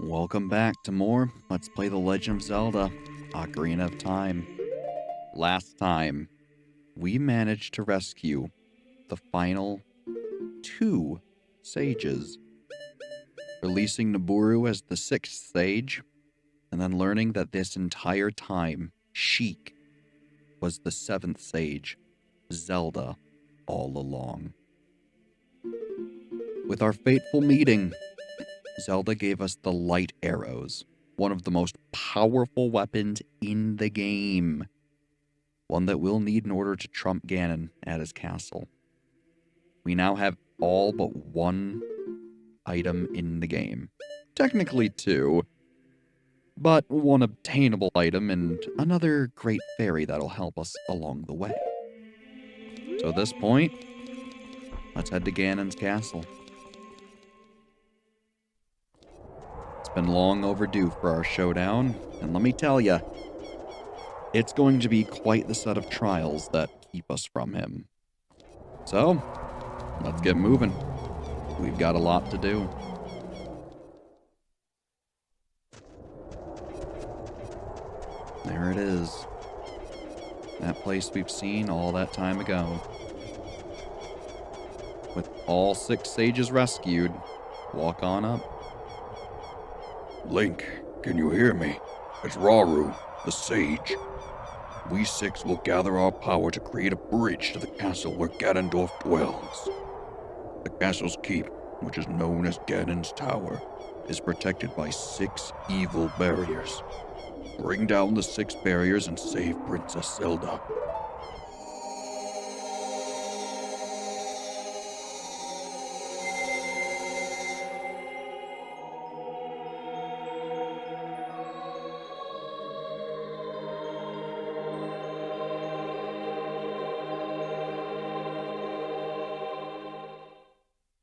Welcome back to more Let's Play The Legend of Zelda, Ocarina of Time. Last time, we managed to rescue the final 2 sages, releasing Nabooru as the 6th sage, and then learning that this entire time, Sheik was the 7th sage, Zelda, all along. With our fateful meeting, Zelda gave us the light arrows, one of the most powerful weapons in the game. One that we'll need in order to trump Ganon at his castle. We now have all but 1 item in the game. Technically 2, but 1 obtainable item and another great fairy that'll help us along the way. So at this point, let's head to Ganon's castle. Been long overdue for our showdown, and let me tell ya, it's going to be quite the set of trials that keep us from him. So, let's get moving. We've got a lot to do. There it is. That place we've seen all that time ago. With all 6 sages rescued, walk on up. Link, can you hear me? It's Rauru, the sage. We 6 will gather our power to create a bridge to the castle where Ganondorf dwells. The castle's keep, which is known as Ganon's Tower, is protected by 6 evil barriers. Bring down the 6 barriers and save Princess Zelda.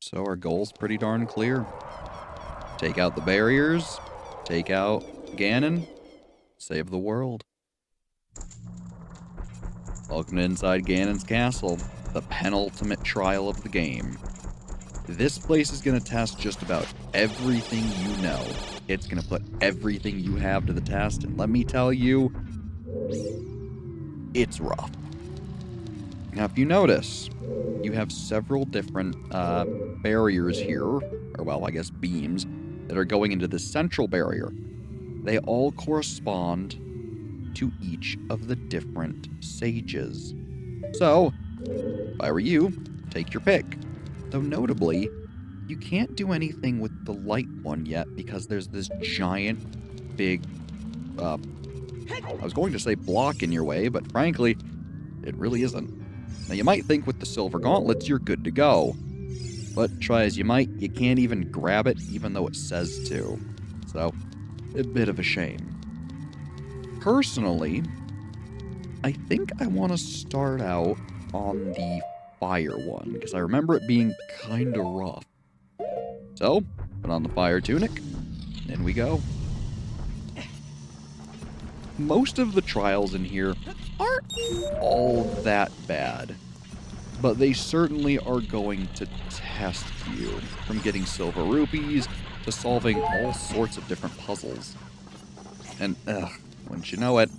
So our goal's pretty darn clear. Take out the barriers, take out Ganon, save the world. Welcome to inside Ganon's castle, the penultimate trial of the game. This place is going to test just about everything you know. It's going to put everything you have to the test, and let me tell you, it's rough. Now, if you notice, you have several different barriers here, or well, I guess beams, that are going into the central barrier. They all correspond to each of the different sages. So, if I were you, take your pick. Though notably, you can't do anything with the light one yet because there's this giant, big, I was going to say block in your way, but frankly, it really isn't. Now, you might think with the silver gauntlets, you're good to go. But try as you might, you can't even grab it, even though it says to. So, a bit of a shame. Personally, I think I want to start out on the fire one, because I remember it being kind of rough. So, put on the fire tunic, in we go. Most of the trials in here aren't all that bad, but they certainly are going to test you, from getting silver rupees to solving all sorts of different puzzles. And, wouldn't you know it,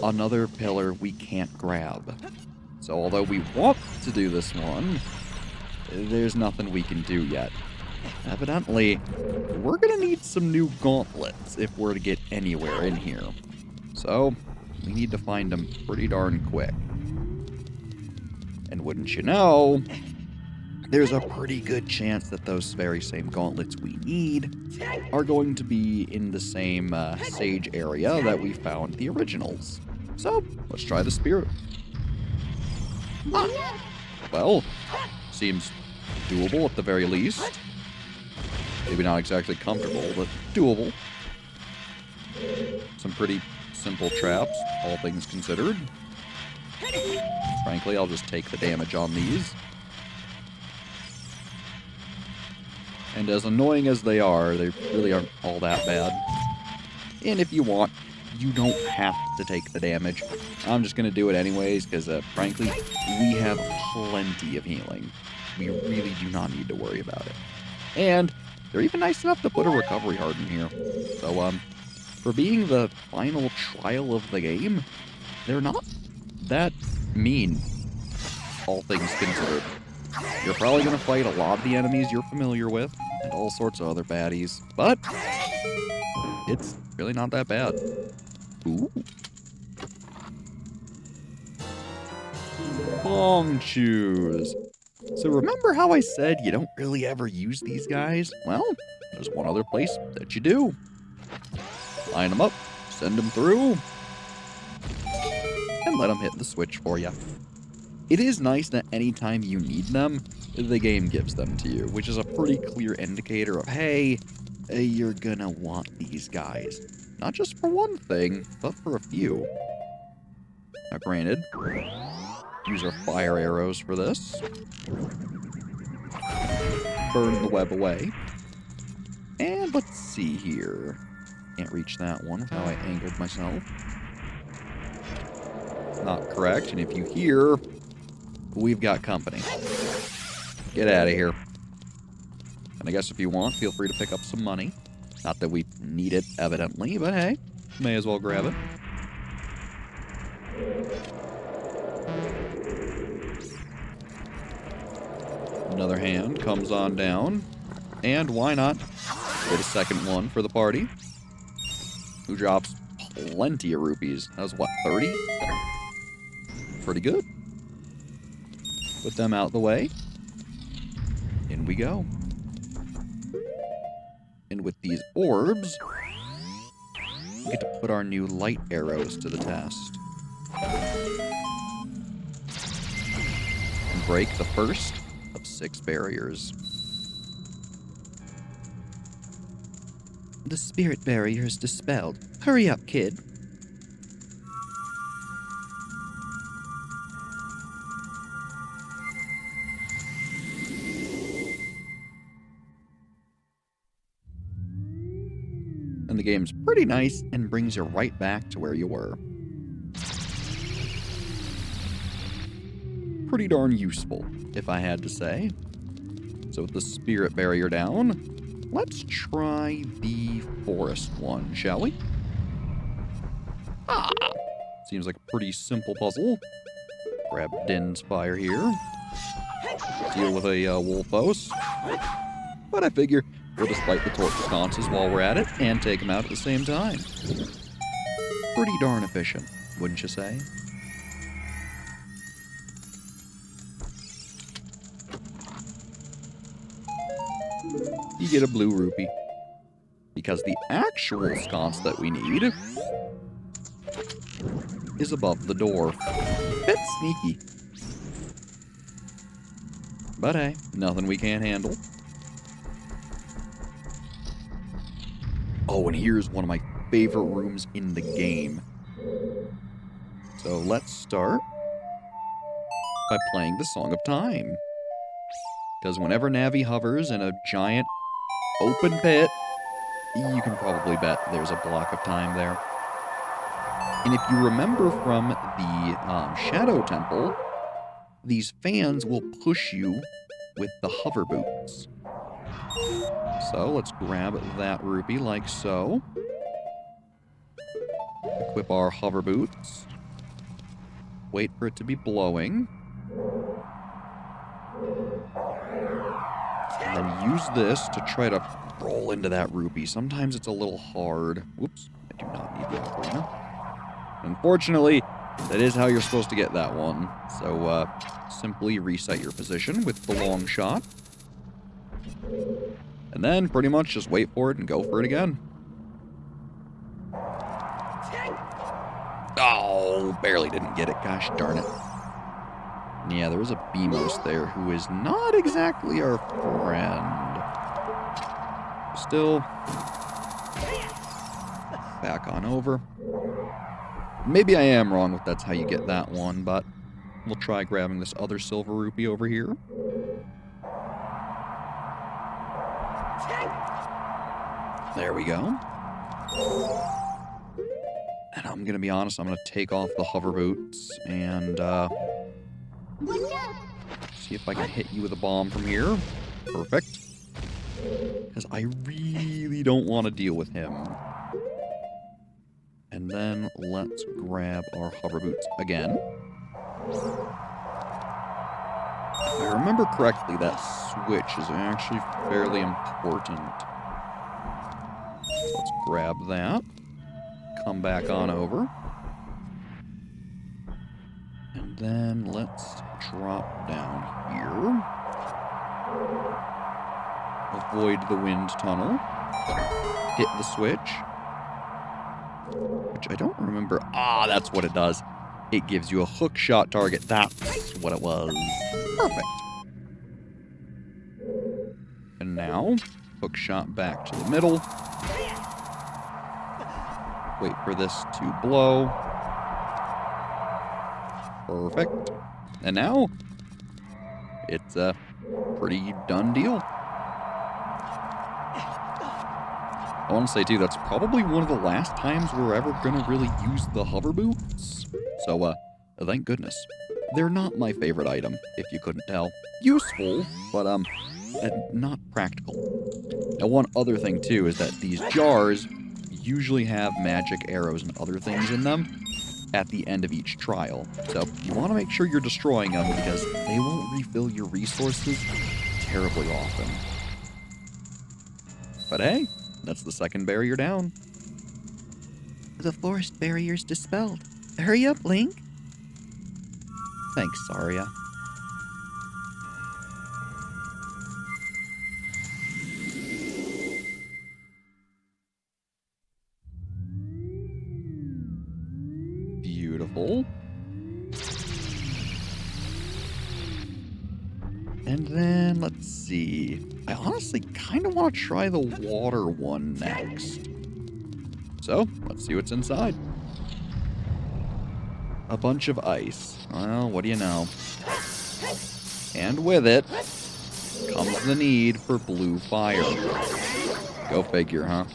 another pillar we can't grab. So although we want to do this one, there's nothing we can do yet. Evidently, we're gonna need some new gauntlets if we're to get anywhere in here. So, we need to find them pretty darn quick. And wouldn't you know, there's a pretty good chance that those very same gauntlets we need are going to be in the same sage area that we found the originals. So, let's try the spirit. Well, seems doable at the very least. Maybe not exactly comfortable, but doable. Some pretty simple traps, all things considered. Frankly, I'll just take the damage on these. And as annoying as they really aren't all that bad. And if you want, you don't have to take the damage. I'm just going to do it anyways, because frankly, we have plenty of healing. We really do not need to worry about it. And They're even nice enough to put a recovery heart in here. So, for being the final trial of the game, they're not that mean, all things considered. You're probably going to fight a lot of the enemies you're familiar with, and all sorts of other baddies, but it's really not that bad. Ooh. Bong chews. So remember how I said you don't really ever use these guys? Well, there's one other place that you do. Line them up, send them through, and let them hit the switch for you. It is nice that anytime you need them, the game gives them to you, which is a pretty clear indicator of, hey, you're gonna want these guys. Not just for one thing, but for a few. Now granted, use our fire arrows for this. Burn the web away. And let's see here. Can't reach that one with how I angled myself. Not correct, and if you hear, we've got company. Get out of here. And I guess if you want, feel free to pick up some money. Not that we need it, evidently, but hey, may as well grab it. Another hand comes on down. And why not get a second one for the party? Who drops plenty of rupees. That was what, 30? Pretty good. Put them out the way. In we go. And with these orbs, we get to put our new light arrows to the test. And break the first of 6 barriers. The spirit barrier is dispelled. Hurry up, kid. And the game's pretty nice and brings you right back to where you were. Pretty darn useful, if I had to say. So with the spirit barrier down, let's try the forest one, shall we? Ah! Seems like a pretty simple puzzle. Grab Din's fire here. Deal with a wolf boss. But I figure we'll just light the torch sconces while we're at it and take them out at the same time. Pretty darn efficient, wouldn't you say? You get a blue rupee. Because the actual sconce that we need is above the door. Bit sneaky. But hey, nothing we can't handle. Oh, and here's one of my favorite rooms in the game. So let's start by playing the Song of Time. Because whenever Navi hovers in a giant open pit, you can probably bet there's a block of time there. And if you remember from the Shadow Temple, these fans will push you with the hover boots. So let's grab that rupee like so. Equip our hover boots. Wait for it to be blowing. And then use this to try to roll into that rupee. Sometimes it's a little hard. Whoops, I do not need the ocarina. Unfortunately, that is how you're supposed to get that one. So simply reset your position with the long shot. And then pretty much just wait for it and go for it again. Oh, barely didn't get it. Gosh darn it. Yeah, there was a Beamos there who is not exactly our friend. Still, back on over. Maybe I am wrong if that's how you get that one, but we'll try grabbing this other silver rupee over here. There we go. And I'm going to be honest, I'm going to take off the hover boots and see if I can hit you with a bomb from here. Perfect. Because I really don't want to deal with him. And then let's grab our hover boots again. If I remember correctly, that switch is actually fairly important. So let's grab that. Come back on over. And then let's drop down here. Avoid the wind tunnel. Hit the switch. Which I don't remember. Ah, that's what it does. It gives you a hook shot target. That's what it was. Perfect. And now, hook shot back to the middle. Wait for this to blow. Perfect. And now, it's a pretty done deal. I want to say, too, that's probably one of the last times we're ever going to really use the hover boots. So, thank goodness. They're not my favorite item, if you couldn't tell. Useful, but, not practical. Now, one other thing, too, is that these jars usually have magic arrows and other things in them at the end of each trial. So, you want to make sure you're destroying them because they won't refill your resources terribly often. But hey, that's the second barrier down. The forest barrier's dispelled. Hurry up, Link. Thanks, Saria. Beautiful. And then, let's see. I honestly kind of want to try the water one next. So, let's see what's inside. A bunch of ice. Well, what do you know? And with it comes the need for blue fire. Go figure, huh?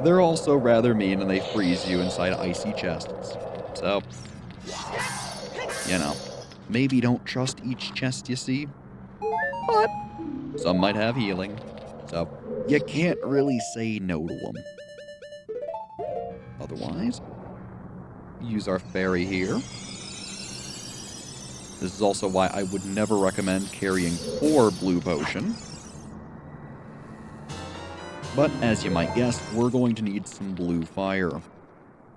They're also rather mean and they freeze you inside icy chests. So, you know, maybe don't trust each chest you see. But some might have healing. So, you can't really say no to them. Otherwise, use our fairy here. This is also why I would never recommend carrying 4 blue potion. But as you might guess, we're going to need some blue fire.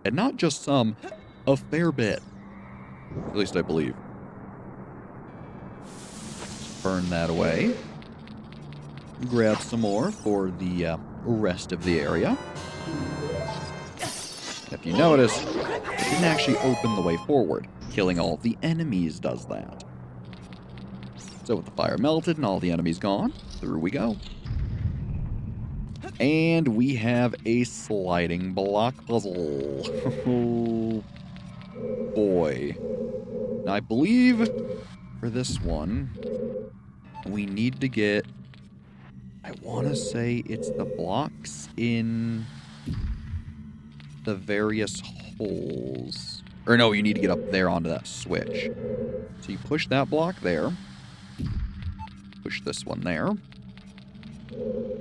And not just some, a fair bit. At least I believe. Burn that away. Grab some more for the rest of the area. If you notice, it didn't actually open the way forward. Killing all the enemies does that. So with the fire melted and all the enemies gone, through we go. And we have a sliding block puzzle. Oh boy. Now I believe for this one, we need to get, I want to say it's the blocks in the various holes. Or no, you need to get up there onto that switch. So you push that block there. Push this one there.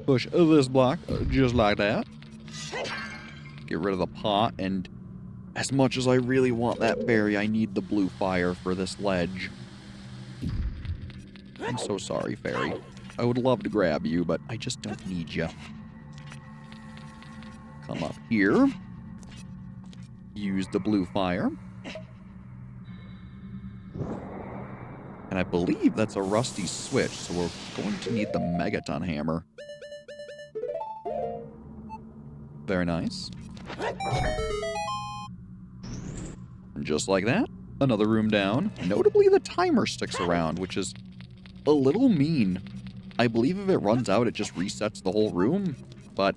Push this block just like that. Get rid of the pot, and as much as I really want that berry, I need the blue fire for this ledge. I'm so sorry, fairy. I would love to grab you, but I just don't need you. Come up here. Use the blue fire. And I believe that's a rusty switch, so we're going to need the Megaton hammer. Very nice. And just like that, another room down. Notably, the timer sticks around, which is a little mean. I believe if it runs out, it just resets the whole room, but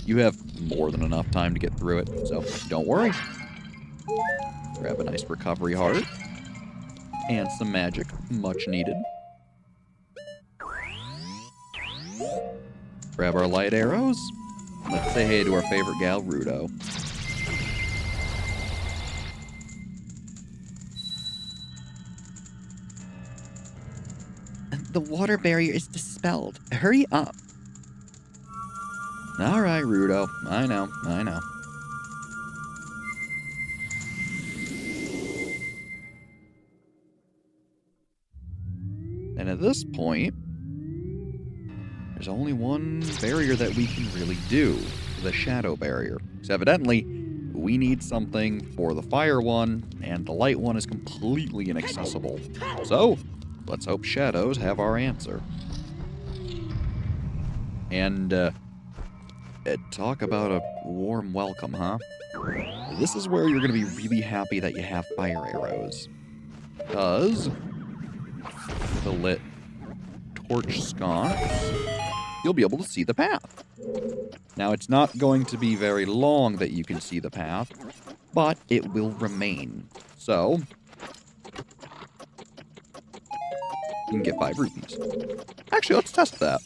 you have more than enough time to get through it, so don't worry. Grab a nice recovery heart. And some magic, much needed. Grab our light arrows. Let's say hey to our favorite gal, Rudo. And The water barrier is dispelled. Hurry up. All right, Rudo. I know. And at this point, there's only one barrier that we can really do, the shadow barrier. Because evidently, we need something for the fire one, and the light one is completely inaccessible. So, let's hope shadows have our answer. And, talk about a warm welcome, huh? This is where you're going to be really happy that you have fire arrows. Because the lit torch sconce, you'll be able to see the path. Now, it's not going to be very long that you can see the path, but it will remain. So, you can get 5 rupees. Actually, let's test that.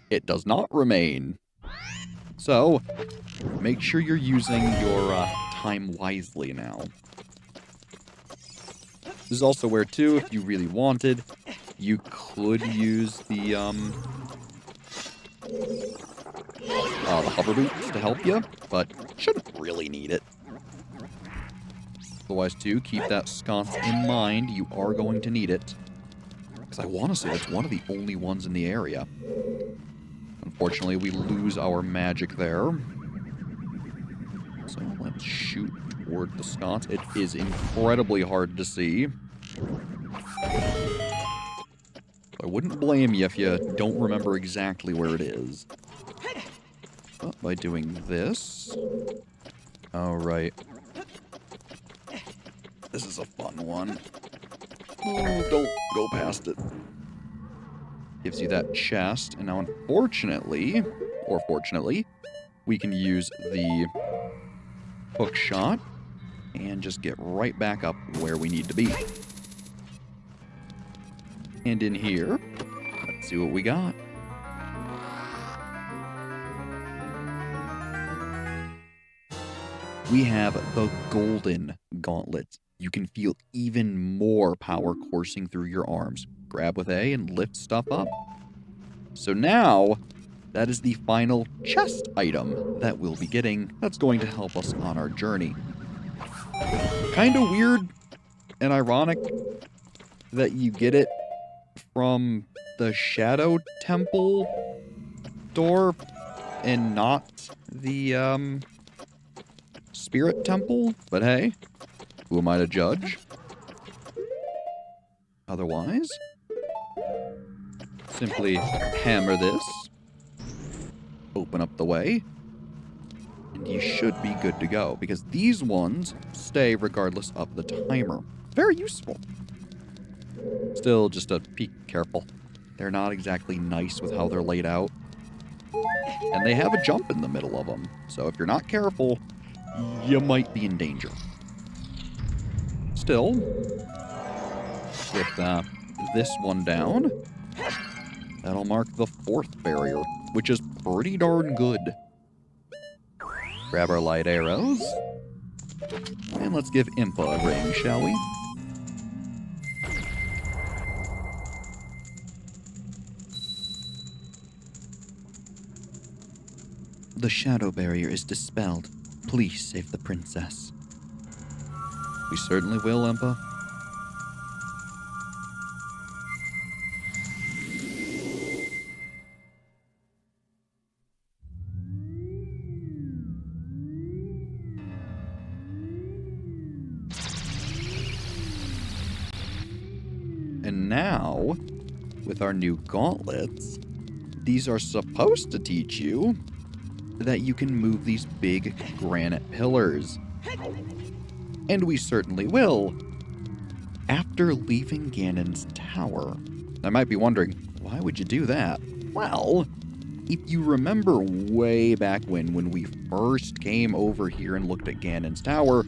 It does not remain. So, make sure you're using your time wisely now. This is also where, too, if you really wanted, you could use the hover boots to help you, but shouldn't really need it. Otherwise, too, keep that sconce in mind. You are going to need it. Because I want to say it's one of the only ones in the area. Unfortunately, we lose our magic there. So let's shoot toward the sconce. It is incredibly hard to see. I wouldn't blame you if you don't remember exactly where it is. But by doing this... Alright. This is a fun one. Oh, don't go past it. Gives you that chest, and now unfortunately, or fortunately, we can use the hook shot and just get right back up where we need to be. And in here, let's see what we got. We have the golden gauntlets. You can feel even more power coursing through your arms. Grab with A and lift stuff up. So now, that is the final chest item that we'll be getting that's going to help us on our journey. Kind of weird and ironic that you get it from the Shadow Temple door and not the Spirit Temple, but hey, who am I to judge? Otherwise, simply hammer this, open up the way, and you should be good to go, because these ones stay regardless of the timer. Very useful. Still, just be careful. They're not exactly nice with how they're laid out. And they have a jump in the middle of them, so if you're not careful, you might be in danger. Still, with this one down, that'll mark the 4th barrier, which is pretty darn good. Grab our light arrows, and let's give Impa a ring, shall we? The shadow barrier is dispelled. Please save the princess. We certainly will, Impa. And now, with our new gauntlets, these are supposed to teach you that you can move these big granite pillars. And we certainly will, after leaving Ganon's tower. I might be wondering, why would you do that? Well, if you remember way back when we first came over here and looked at Ganon's tower,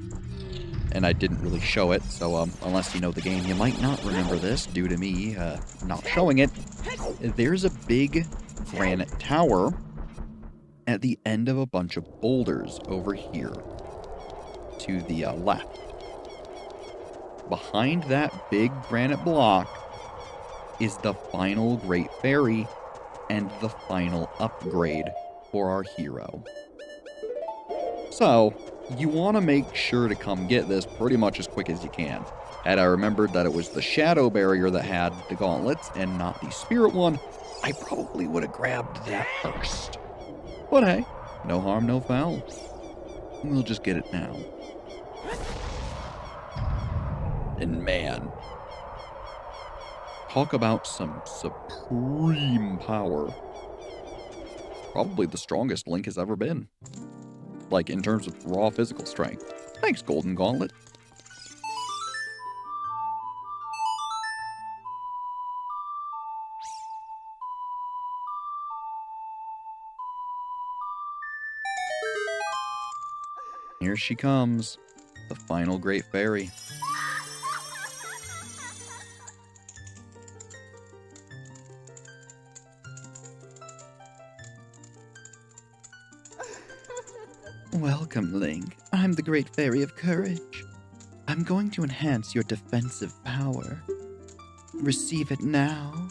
and I didn't really show it, so unless you know the game, you might not remember this due to me not showing it. There's a big granite tower at the end of a bunch of boulders over here to the left. Behind that big granite block is the final Great Fairy and the final upgrade for our hero. So, you want to make sure to come get this pretty much as quick as you can. Had I remembered that it was the Shadow Barrier that had the gauntlets and not the Spirit one, I probably would have grabbed that first. But hey, no harm, no foul. We'll just get it now. And man, talk about some supreme power. Probably the strongest Link has ever been. Like, in terms of raw physical strength. Thanks, Golden Gauntlet. Here she comes, the final Great Fairy. Welcome, Link. I'm the Great Fairy of Courage. I'm going to enhance your defensive power. Receive it now.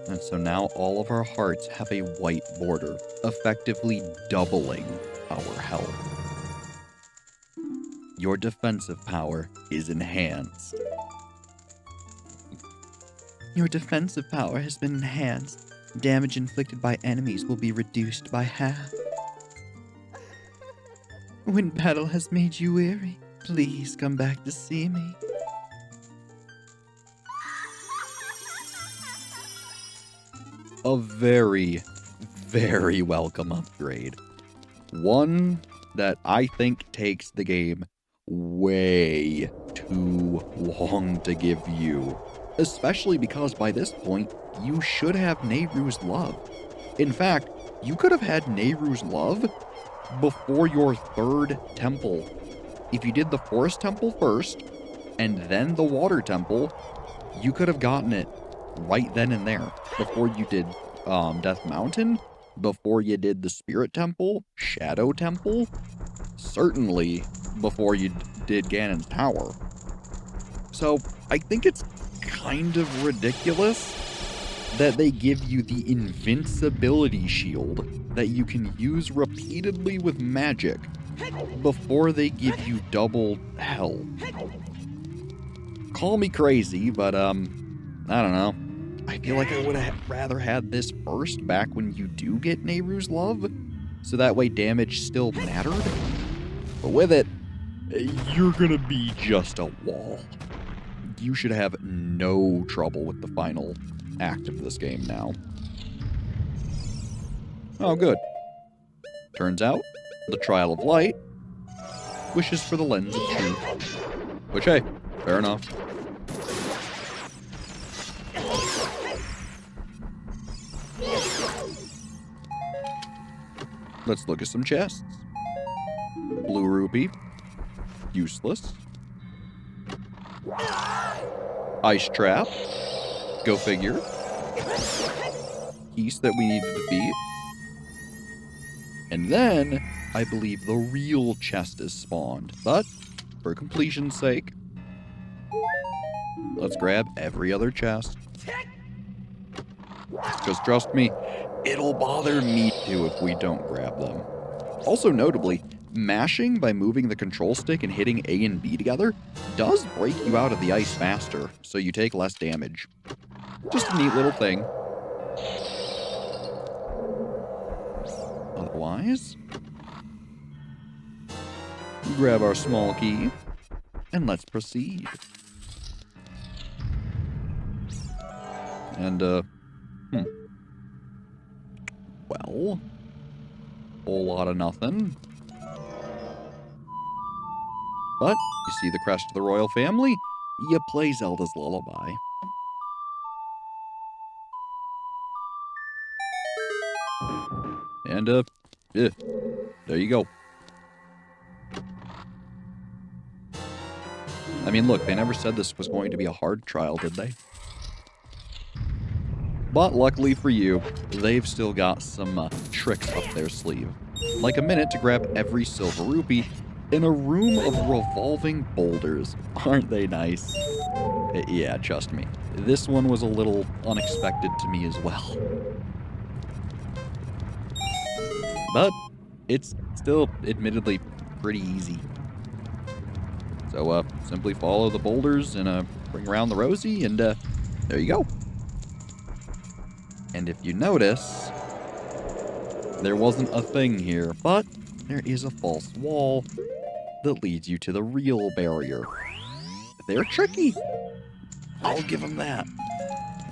And so now all of our hearts have a white border, effectively doubling our health. Your defensive power is enhanced. Your defensive power has been enhanced. Damage inflicted by enemies will be reduced by half. When battle has made you weary, please come back to see me. A very, very welcome upgrade. One that I think takes the game way too long to give you. Especially because by this point, you should have Nehru's love. In fact, you could have had Nehru's love before your third temple. If you did the forest temple first, and then the water temple, you could have gotten it right then and there. Before you did Death Mountain, before you did the Spirit Temple, Shadow Temple, certainly before you did Ganon's Tower. So I think it's kind of ridiculous that they give you the invincibility shield that you can use repeatedly with magic before they give you double health. Call me crazy, but I don't know. I feel like I would have rather had this first back when you do get Nehru's love, so that way damage still mattered. But with it, you're gonna be just a wall. You should have no trouble with the final act of this game now. Oh, good. Turns out, the Trial of Light wishes for the Lens of Truth. Which, hey, fair enough. Let's look at some chests. Blue rupee. Useless. Ice trap. Go figure. Piece that we need to defeat. And then, I believe the real chest is spawned. But, for completion's sake, let's grab every other chest. Because trust me, it'll bother me too if we don't grab them. Also notably, mashing by moving the control stick and hitting A and B together does break you out of the ice faster, so you take less damage. Just a neat little thing. Otherwise, grab our small key, and let's proceed. And, well, whole lot of nothing. But, you see the crest of the royal family, you play Zelda's Lullaby. And, there you go. I mean, look, they never said this was going to be a hard trial, did they? But luckily for you, they've still got some tricks up their sleeve. Like a minute to grab every silver rupee in a room of revolving boulders. Aren't they nice? Yeah, trust me. This one was a little unexpected to me as well. But it's still admittedly pretty easy. So, simply follow the boulders and bring around the Rosie, and there you go. And if you notice, there wasn't a thing here, but there is a false wall that leads you to the real barrier. They're tricky. I'll give them that.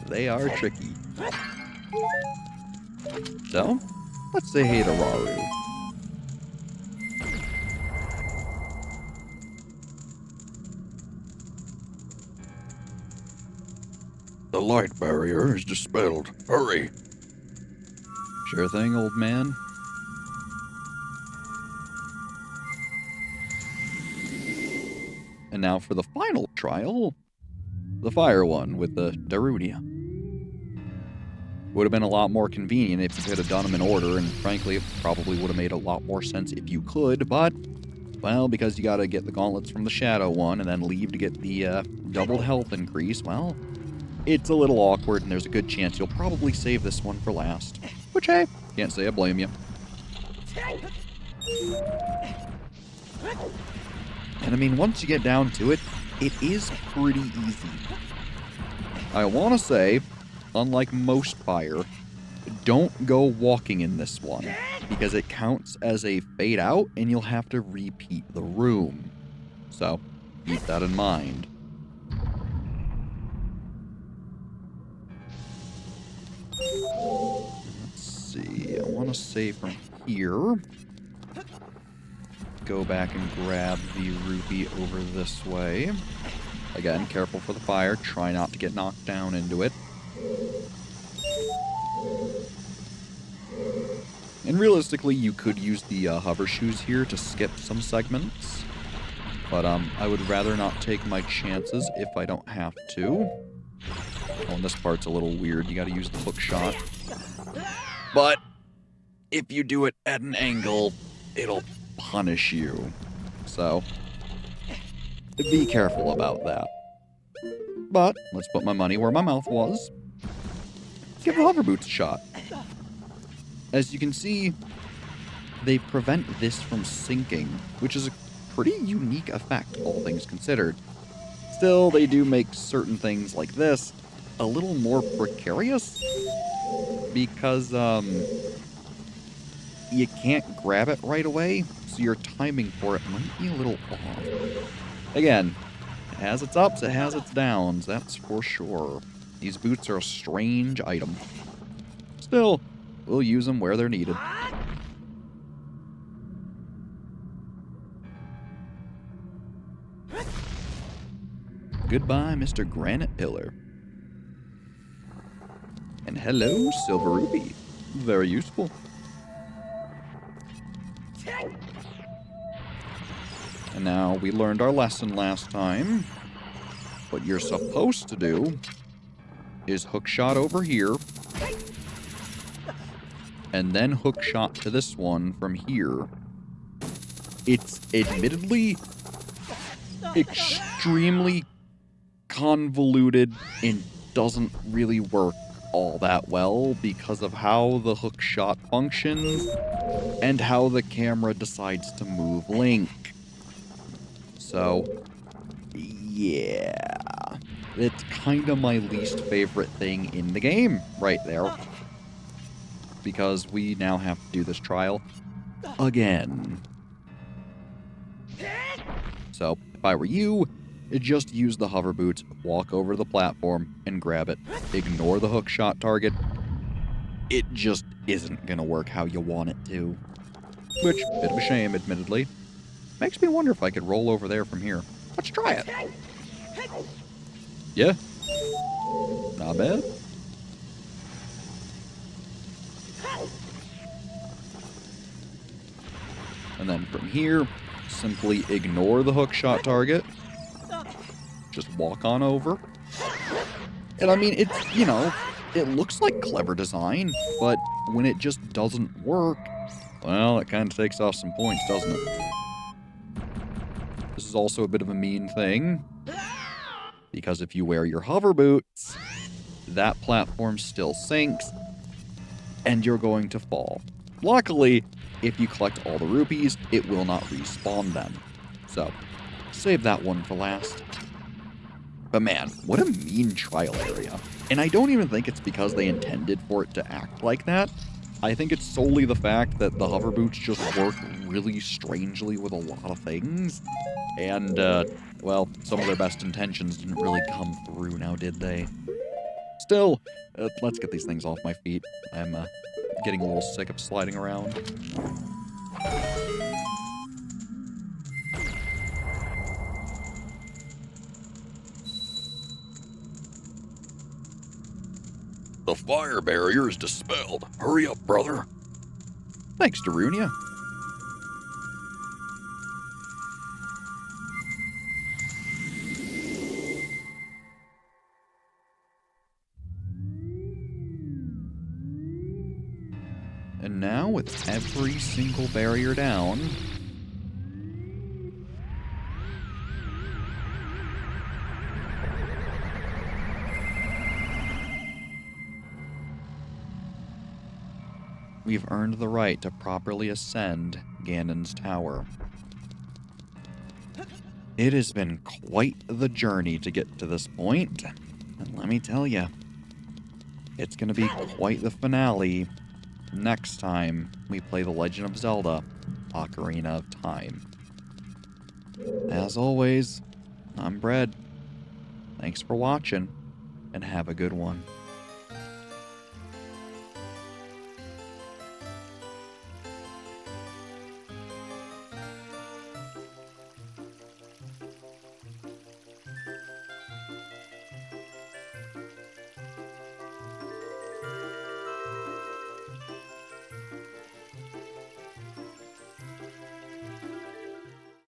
They are tricky. So, let's say hey to Rauru. The light barrier is dispelled. Hurry! Sure thing, old man. And now for the final trial, the fire one with the Darunia. Would have been a lot more convenient if you could have done them in order, and frankly, it probably would have made a lot more sense if you could, but, well, because you gotta get the gauntlets from the Shadow one and then leave to get the doubled health increase, well, it's a little awkward, and there's a good chance you'll probably save this one for last. Which, hey, can't say I blame you. And I mean, once you get down to it, it is pretty easy. I want to say, unlike most fire, don't go walking in this one, because it counts as a fade out, and you'll have to repeat the room. So, keep that in mind. Let's see, I want to say from here, go back and grab the rupee over this way. Again, careful for the fire, try not to get knocked down into it. And realistically, you could use the hover shoes here to skip some segments, but I would rather not take my chances if I don't have to. Oh, and this part's a little weird. You gotta use the hook shot. But if you do it at an angle, it'll punish you. So, be careful about that. But, let's put my money where my mouth was. Give the hover boots a shot. As you can see, they prevent this from sinking, which is a pretty unique effect, all things considered. Still, they do make certain things like this a little more precarious, because, you can't grab it right away, so your timing for it might be a little off. Again, it has its ups, it has its downs, that's for sure. These boots are a strange item. Still, we'll use them where they're needed. Goodbye, Mr. Granite Pillar. And hello, Silver Rupee. Very useful. And now, we learned our lesson last time. What you're supposed to do is hook shot over here, and then hook shot to this one from here. It's admittedly extremely convoluted and doesn't really work all that well because of how the hook shot functions and how the camera decides to move Link. So, yeah, it's kind of my least favorite thing in the game right there, because we now have to do this trial again. So, if I were you, just use the hover boots, walk over the platform, and grab it. Ignore the hook shot target. It just isn't gonna work how you want it to. Which, bit of a shame, admittedly. Makes me wonder if I could roll over there from here. Let's try it. Yeah. Not bad. And then from here, simply ignore the hook shot target. Just walk on over. And I mean, it's, you know, it looks like clever design, but when it just doesn't work, well, it kind of takes off some points, doesn't it? This is also a bit of a mean thing, because if you wear your hover boots, that platform still sinks, and you're going to fall. Luckily, if you collect all the rupees, it will not respawn them. So, save that one for last. But man, what a mean trial area. And I don't even think it's because they intended for it to act like that. I think it's solely the fact that the hover boots just work really strangely with a lot of things. And, well, some of their best intentions didn't really come through now, did they? Still, let's get these things off my feet. I'm, getting a little sick of sliding around. The fire barrier is dispelled. Hurry up, brother. Thanks, Darunia. And now, with every single barrier down, we've earned the right to properly ascend Ganon's tower. It has been quite the journey to get to this point, and let me tell you, it's going to be quite the finale next time we play The Legend of Zelda: Ocarina of Time. As always, I'm Bread. Thanks for watching, and have a good one.